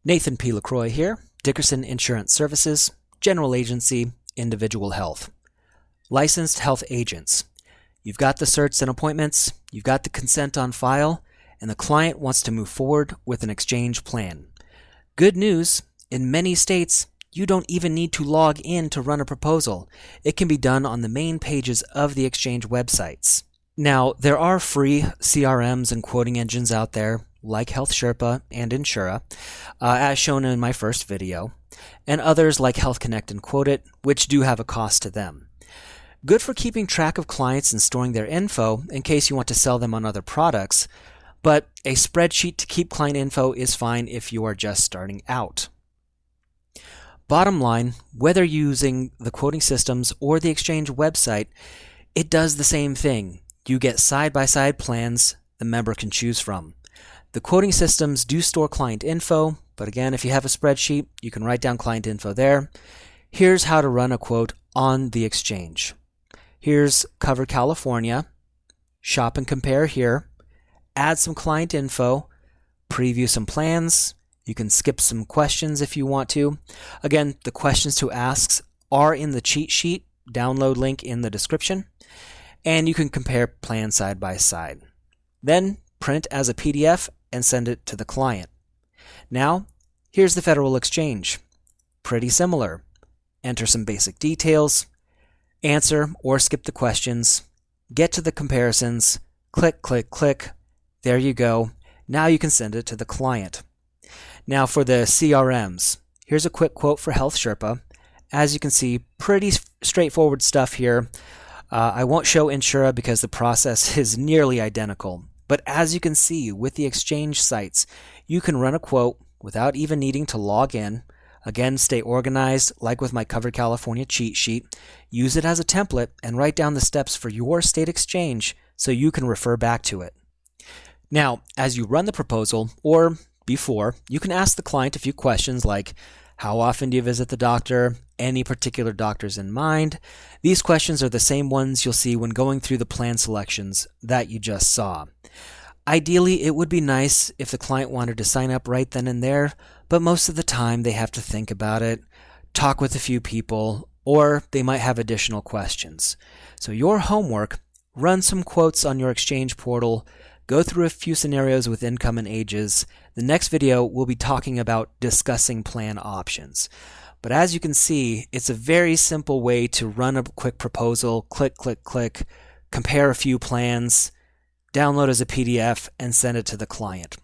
Nathan P. LaCroix here, Dickerson Insurance Services, General Agency, Individual Health. Licensed health agents. You've got the certs and appointments, you've got the consent on file, and the client wants to move forward with an exchange plan. Good news, in many states, you don't even need to log in to run a proposal. It can be done on the main pages of the exchange websites. Now, there are free CRMs and quoting engines out there, like Health Sherpa and Insura, as shown in my first video, and others like Health Connect and Quote-it, which do have a cost to them. Good for keeping track of clients and storing their info in case you want to sell them on other products, but a spreadsheet to keep client info is fine if you are just starting out. Bottom line, whether using the quoting systems or the exchange website, it does the same thing. You get side-by-side plans the member can choose from. The quoting systems do store client info, but again, if you have a spreadsheet, you can write down client info there. Here's how to run a quote on the exchange. Here's Cover California, shop and compare here, add some client info, preview some plans. You can skip some questions if you want to. Again, the questions to ask are in the cheat sheet, download link in the description, and you can compare plans side by side. Then print as a PDF and send it to the client. Now, here's the Federal Exchange. Pretty similar. Enter some basic details, answer or skip the questions, get to the comparisons, click, click, click. There you go. Now you can send it to the client. Now for the CRMs, here's a quick quote for Health Sherpa. As you can see, pretty straightforward stuff here. I won't show Insura because the process is nearly identical. But as you can see with the exchange sites, you can run a quote without even needing to log in. Again, stay organized like with my Cover California cheat sheet. Use it as a template and write down the steps for your state exchange so you can refer back to it. Now, as you run the proposal, or before, you can ask the client a few questions like, how often do you visit the doctor? Any particular doctors in mind? These questions are the same ones you'll see when going through the plan selections that you just saw. Ideally, it would be nice if the client wanted to sign up right then and there, but most of the time they have to think about it, talk with a few people, or they might have additional questions. So your homework, run some quotes on your exchange portal, go through a few scenarios with income and ages. The next video we'll be talking about discussing plan options. But as you can see, it's a very simple way to run a quick proposal, click, click, click, compare a few plans, download as a PDF, and send it to the client.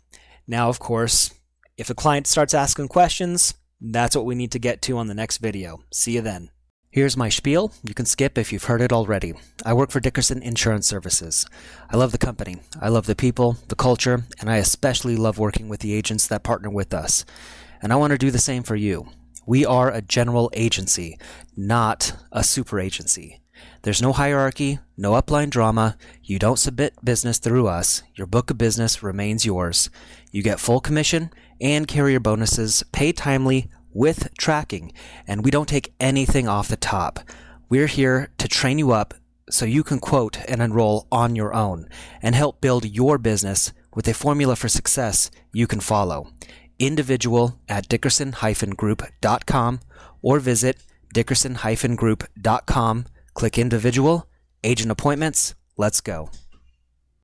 Now, of course, if the client starts asking questions, that's what we need to get to on the next video. See you then. Here's my spiel. You can skip if you've heard it already. I work for Dickerson Insurance Services. I love the company. I love the people, the culture, and I especially love working with the agents that partner with us. And I want to do the same for you. We are a general agency, not a super agency. There's no hierarchy, no upline drama. You don't submit business through us. Your book of business remains yours. You get full commission and carrier bonuses, paid timely, with tracking, and we don't take anything off the top. We're here to train you up so you can quote and enroll on your own and help build your business with a formula for success you can follow. Individual at dickerson-group.com or visit dickerson-group.com. Click individual, agent appointments. Let's go.